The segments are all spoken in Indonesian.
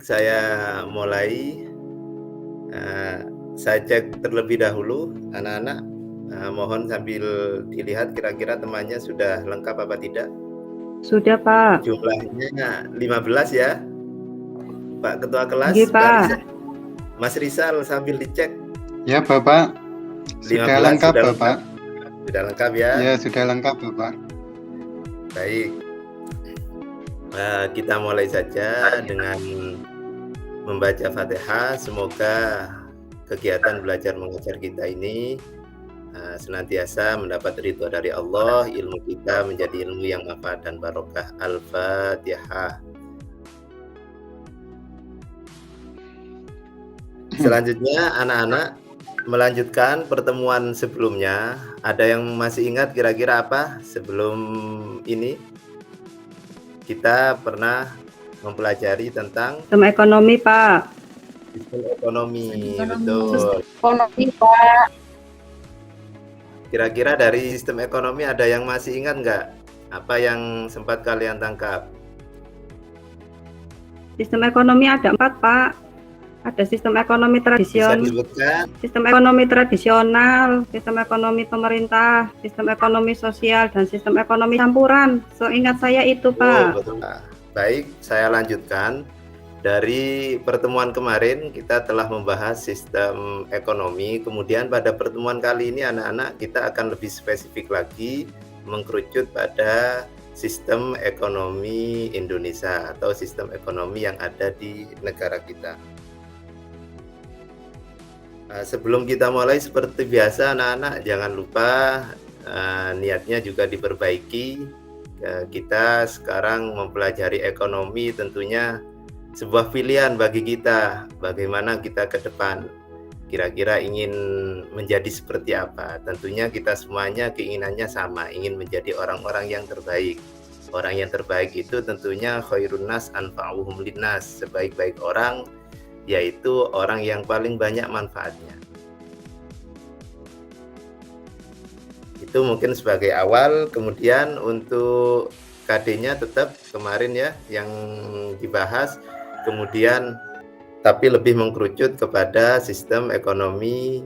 saya mulai. Eee, saya cek terlebih dahulu anak-anak, mohon sambil dilihat kira-kira temannya sudah lengkap apa tidak. Sudah, Pak. Jumlahnya 15 ya, Pak Ketua Nggih, Kelas, Pak. Mas Rizal sambil dicek. Ya, Bapak. Sudah 15 lengkap, sudah Bapak. lengkap? Sudah lengkap ya? Ya, sudah lengkap, Bapak. Baik. Kita mulai saja dengan membaca Fatihah. Semoga kegiatan belajar mengajar kita ini senantiasa mendapat ridho dari Allah, ilmu kita menjadi ilmu yang manfaat dan barokah. Al-Fatihah. Selanjutnya anak-anak melanjutkan pertemuan sebelumnya. Ada yang masih ingat kira-kira apa sebelum ini? Kita pernah mempelajari tentang Sistem ekonomi, Pak. sistem ekonomi, betul. Ekonomi, Pak. Kira-kira dari sistem ekonomi ada yang masih ingat nggak? Apa yang sempat kalian tangkap? Sistem ekonomi ada 4, Pak. Ada sistem ekonomi Bisa tradisional, disebutkan? sistem ekonomi tradisional, sistem ekonomi pemerintah, sistem ekonomi sosial, dan sistem ekonomi campuran. Seingat saya itu, Pak. Betul. Baik, saya lanjutkan. Dari pertemuan kemarin kita telah membahas sistem ekonomi. Kemudian pada pertemuan kali ini anak-anak kita akan lebih spesifik lagi mengkerucut pada sistem ekonomi Indonesia atau sistem ekonomi yang ada di negara kita. Sebelum kita mulai seperti biasa anak-anak jangan lupa niatnya juga diperbaiki. Kita sekarang mempelajari ekonomi tentunya sebuah pilihan bagi kita, bagaimana kita ke depan kira-kira ingin menjadi seperti apa. Tentunya kita semuanya keinginannya sama, ingin menjadi orang-orang yang terbaik. Orang yang terbaik itu tentunya khairun nas anfa'uhum linnas, sebaik-baik orang yaitu orang yang paling banyak manfaatnya. Itu mungkin sebagai awal. Kemudian untuk KD-nya tetap kemarin ya yang dibahas, kemudian tapi lebih mengkerucut kepada sistem ekonomi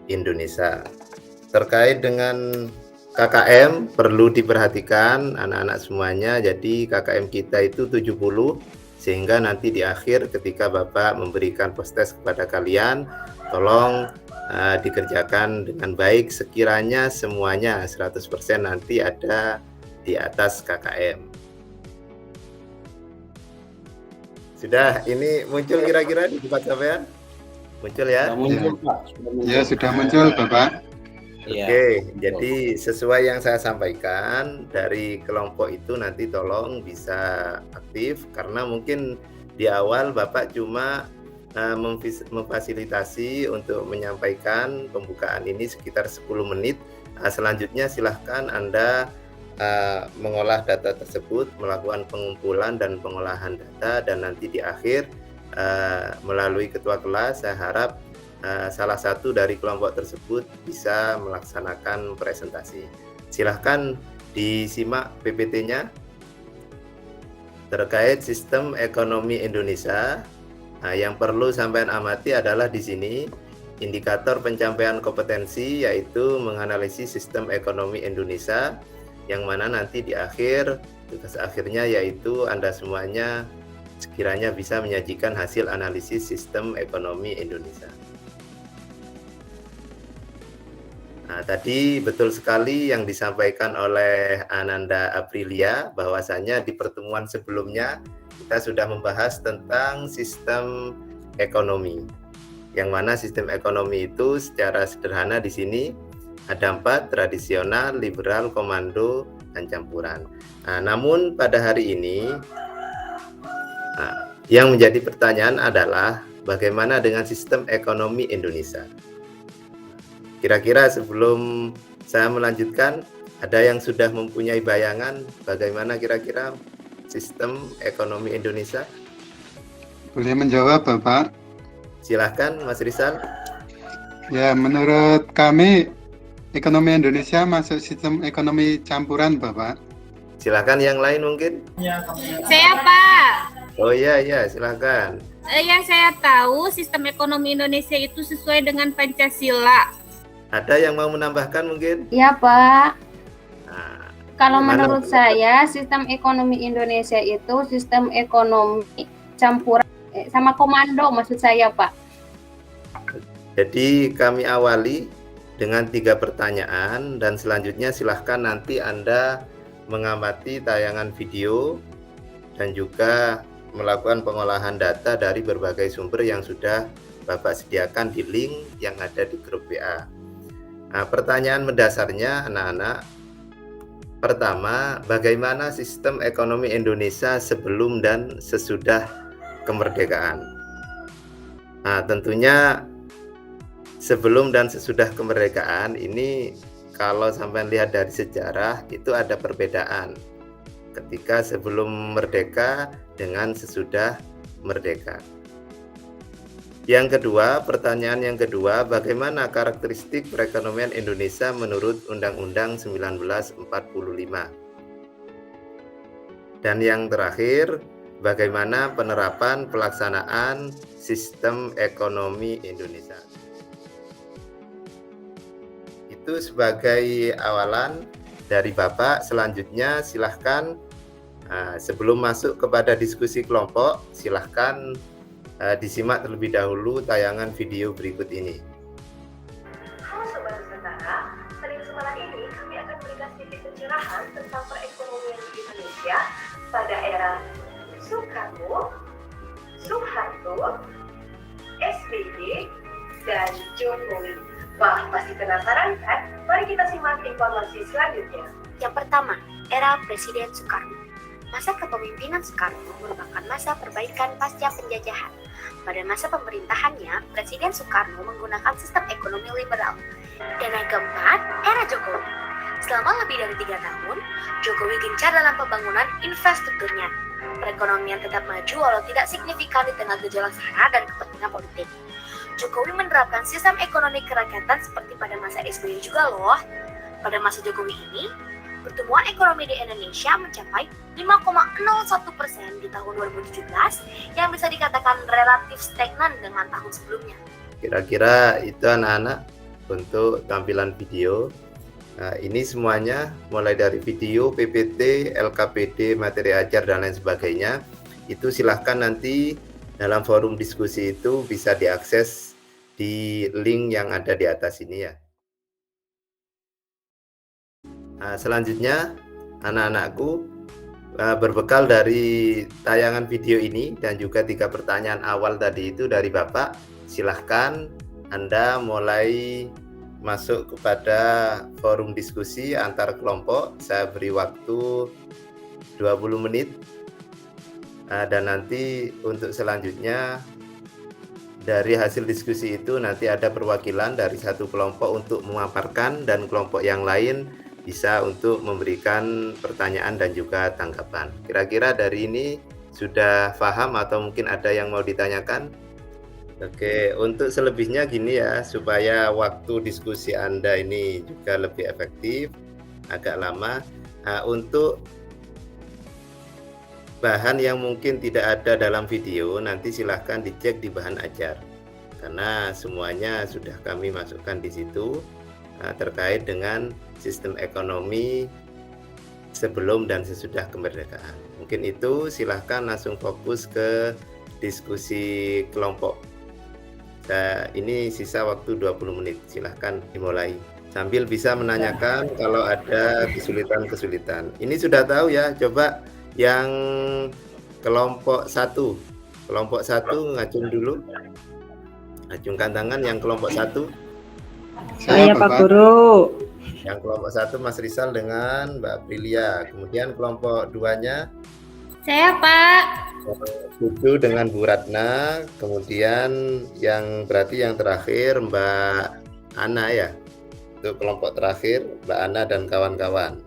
Indonesia. Terkait dengan KKM perlu diperhatikan anak-anak semuanya. Jadi KKM kita itu 70, sehingga nanti di akhir ketika Bapak memberikan post-test kepada kalian, tolong dikerjakan dengan baik. Sekiranya semuanya 100% nanti ada di atas KKM. Sudah ini muncul kira-kira di tempat sampean? Muncul ya? Sudah muncul, Pak. Ya, sudah muncul, Bapak. Oke, jadi sesuai yang saya sampaikan dari kelompok itu nanti tolong bisa aktif, karena mungkin di awal Bapak cuma memfasilitasi untuk menyampaikan pembukaan ini sekitar 10 menit. Selanjutnya silahkan Anda mengolah data tersebut, melakukan pengumpulan dan pengolahan data, dan nanti di akhir melalui ketua kelas saya harap salah satu dari kelompok tersebut bisa melaksanakan presentasi. Silahkan disimak PPT-nya terkait sistem ekonomi Indonesia. Yang perlu sampean amati adalah di sini indikator pencapaian kompetensi, yaitu menganalisis sistem ekonomi Indonesia, yang mana nanti di akhir tugas akhirnya yaitu Anda semuanya sekiranya bisa menyajikan hasil analisis sistem ekonomi Indonesia. Tadi betul sekali yang disampaikan oleh Ananda Aprilia, bahwasanya di pertemuan sebelumnya kita sudah membahas tentang sistem ekonomi, yang mana sistem ekonomi itu secara sederhana di sini ada 4: tradisional, liberal, komando, dan campuran. Namun pada hari ini yang menjadi pertanyaan adalah bagaimana dengan sistem ekonomi Indonesia? Kira-kira sebelum saya melanjutkan, ada yang sudah mempunyai bayangan bagaimana kira-kira sistem ekonomi Indonesia? Boleh menjawab, Bapak? Silahkan, Mas Rizal. Ya, menurut kami ekonomi Indonesia masuk sistem ekonomi campuran, Bapak. Silahkan yang lain mungkin. Saya, Pak. Oh iya, iya, silakan. Yang saya tahu sistem ekonomi Indonesia itu sesuai dengan Pancasila. Ada yang mau menambahkan mungkin? Iya, Pak. Nah, Kalau gimana? menurut saya, sistem ekonomi Indonesia itu sistem ekonomi campuran sama komando maksud saya, Pak. Jadi kami awali dengan 3 pertanyaan dan selanjutnya silahkan nanti Anda mengamati tayangan video dan juga melakukan pengolahan data dari berbagai sumber yang sudah Bapak sediakan di link yang ada di grup WA. Nah, pertanyaan mendasarnya anak-anak, pertama, bagaimana sistem ekonomi Indonesia sebelum dan sesudah kemerdekaan? Nah, tentunya sebelum dan sesudah kemerdekaan ini kalau sampai lihat dari sejarah itu ada perbedaan ketika sebelum merdeka dengan sesudah merdeka. Yang kedua, pertanyaan yang kedua, bagaimana karakteristik perekonomian Indonesia menurut Undang-Undang 1945? Dan yang terakhir, bagaimana penerapan pelaksanaan sistem ekonomi Indonesia? Itu sebagai awalan dari Bapak. Selanjutnya silahkan sebelum masuk kepada diskusi kelompok, silahkan disimak terlebih dahulu tayangan video berikut ini. Halo Sobat Nusantara, pada kesempatan ini kami akan memberikan sedikit pencerahan tentang perekonomian di Indonesia pada era Soekarno, Soeharto, SBY, dan Jokowi. Wah, pasti penasaran kan? Mari kita simak informasi selanjutnya. Yang pertama, era Presiden Soekarno. Masa kepemimpinan Soekarno merupakan masa perbaikan pasca penjajahan. Pada masa pemerintahannya, Presiden Soekarno menggunakan sistem ekonomi liberal. Dan yang keempat, era Jokowi. Selama lebih dari 3 tahun, Jokowi gencar dalam pembangunan infrastrukturnya. Perekonomian tetap maju walau tidak signifikan di tengah gejolak sara dan kepentingan politik. Jokowi menerapkan sistem ekonomi kerakyatan seperti pada masa SBY juga loh. Pada masa Jokowi ini, pertumbuhan ekonomi di Indonesia mencapai 5,01% di tahun 2017 yang bisa dikatakan relatif stagnan dengan tahun sebelumnya. Kira-kira itu anak-anak untuk tampilan video. Nah, ini semuanya mulai dari video, PPT, LKPD, materi ajar dan lain sebagainya. Itu silahkan nanti dalam forum diskusi itu bisa diakses di link yang ada di atas ini ya. Nah, selanjutnya anak-anakku, berbekal dari tayangan video ini dan juga 3 pertanyaan awal tadi itu dari Bapak, silahkan Anda mulai masuk kepada forum diskusi antar kelompok. Saya beri waktu 20 menit dan nanti untuk selanjutnya dari hasil diskusi itu nanti ada perwakilan dari satu kelompok untuk memaparkan dan kelompok yang lain bisa untuk memberikan pertanyaan dan juga tanggapan. Kira-kira dari ini sudah paham atau mungkin ada yang mau ditanyakan? Oke, untuk selebihnya gini ya, supaya waktu diskusi Anda ini juga lebih efektif, agak lama. Nah, untuk bahan yang mungkin tidak ada dalam video, nanti silahkan dicek di bahan ajar. Karena semuanya sudah kami masukkan di situ terkait dengan sistem ekonomi sebelum dan sesudah kemerdekaan. Mungkin itu, silahkan langsung fokus ke diskusi kelompok. Ini sisa waktu 20 menit, silahkan dimulai. Sambil bisa menanyakan kalau ada kesulitan-kesulitan. Ini sudah tahu ya, coba yang kelompok 1. Kelompok 1 ngacung dulu. Acungkan tangan yang kelompok 1. Saya Pak Guru. Yang kelompok 1 Mas Rizal dengan Mbak Aprilia. Kemudian kelompok 2-nya Saya Pak. 7 dengan Bu Ratna. Kemudian yang berarti yang terakhir Mbak Ana ya. Itu kelompok terakhir Mbak Ana dan kawan-kawan.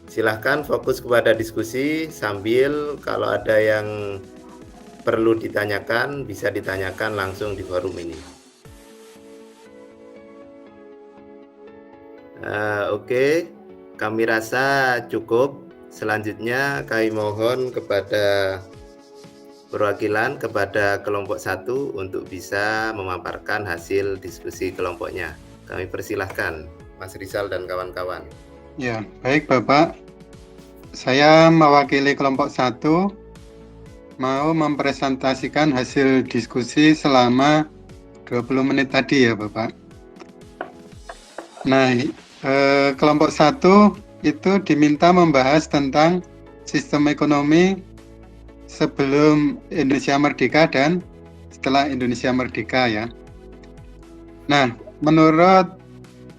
Silahkan fokus kepada diskusi sambil kalau ada yang perlu ditanyakan bisa ditanyakan langsung di forum ini. Oke, kami rasa cukup. Selanjutnya kami mohon kepada perwakilan kepada kelompok 1 untuk bisa memaparkan hasil diskusi kelompoknya. Kami persilahkan Mas Rizal dan kawan-kawan. Ya, baik Bapak. Saya mewakili kelompok 1 mau mempresentasikan hasil diskusi selama 20 menit tadi ya Bapak. Nah, kelompok 1 itu diminta membahas tentang sistem ekonomi sebelum Indonesia merdeka dan setelah Indonesia merdeka ya. Nah, menurut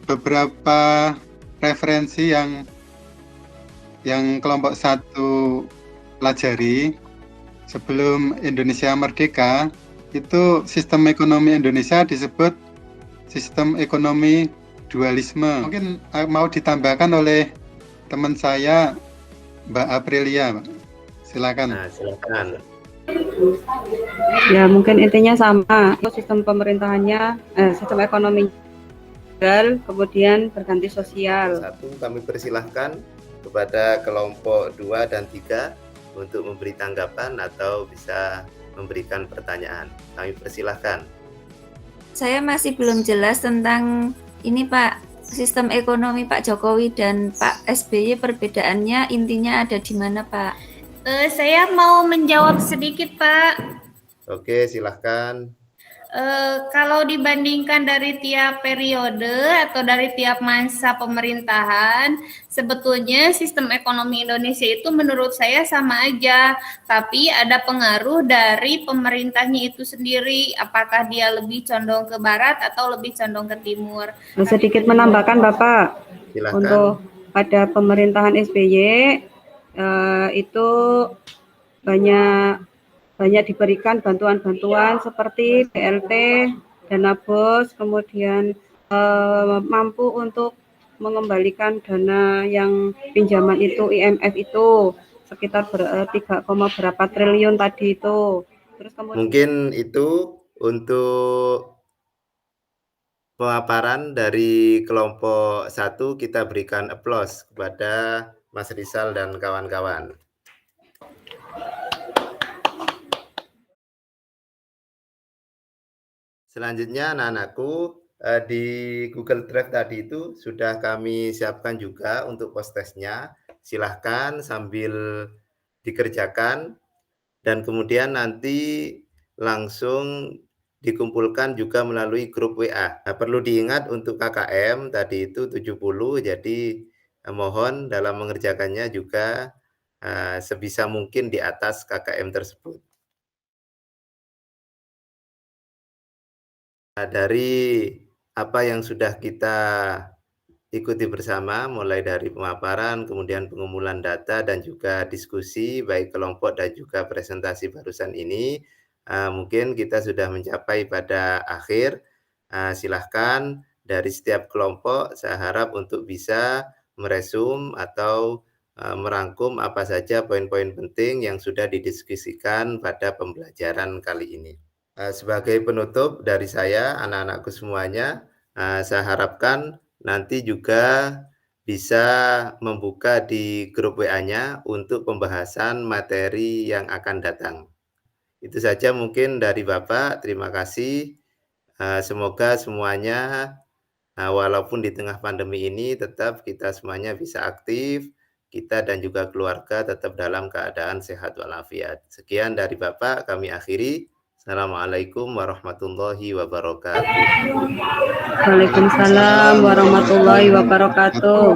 beberapa referensi yang kelompok 1 pelajari sebelum Indonesia merdeka, itu sistem ekonomi Indonesia disebut sistem ekonomi dualisme. Mungkin mau ditambahkan oleh teman saya, Mbak Aprilia. Silakan. Nah, silakan. Ya, mungkin intinya sama. Sistem pemerintahannya, sistem ekonomi, kemudian berganti sosial. 1 kami persilahkan kepada kelompok 2 dan 3 untuk memberi tanggapan atau bisa memberikan pertanyaan. Kami persilahkan. Saya masih belum jelas tentang ini Pak, sistem ekonomi Pak Jokowi dan Pak SBY, perbedaannya intinya ada di mana Pak? Saya mau menjawab sedikit Pak. Oke, silahkan. Kalau dibandingkan dari tiap periode atau dari tiap masa pemerintahan, sebetulnya sistem ekonomi Indonesia itu menurut saya sama aja, tapi ada pengaruh dari pemerintahnya itu sendiri, apakah dia lebih condong ke barat atau lebih condong ke timur. Sedikit menambahkan Bapak, Silakan. untuk pada pemerintahan SBY itu banyak diberikan bantuan-bantuan seperti BLT, dana BOS, kemudian mampu untuk mengembalikan dana yang pinjaman itu IMF itu sekitar 3, berapa triliun tadi itu. Terus kemudian Mungkin itu untuk pemaparan dari kelompok 1, kita berikan aplaus kepada Mas Rizal dan kawan-kawan. Selanjutnya anak-anakku, di Google Drive tadi itu sudah kami siapkan juga untuk post-testnya. Silahkan sambil dikerjakan dan kemudian nanti langsung dikumpulkan juga melalui grup WA. Nah, perlu diingat untuk KKM tadi itu 70, jadi mohon dalam mengerjakannya juga sebisa mungkin di atas KKM tersebut. Dari apa yang sudah kita ikuti bersama, mulai dari pemaparan, kemudian pengumpulan data, dan juga diskusi, baik kelompok dan juga presentasi barusan ini, mungkin kita sudah mencapai pada akhir. Silahkan dari setiap kelompok, saya harap untuk bisa meresum atau merangkum apa saja poin-poin penting yang sudah didiskusikan pada pembelajaran kali ini. Sebagai penutup dari saya, anak-anakku semuanya, saya harapkan nanti juga bisa membuka di grup WA-nya untuk pembahasan materi yang akan datang. Itu saja mungkin dari Bapak, terima kasih. Semoga semuanya, walaupun di tengah pandemi ini, tetap kita semuanya bisa aktif, kita dan juga keluarga tetap dalam keadaan sehat walafiat. Sekian dari Bapak, kami akhiri. Assalamualaikum warahmatullahi wabarakatuh. Waalaikumsalam warahmatullahi wabarakatuh.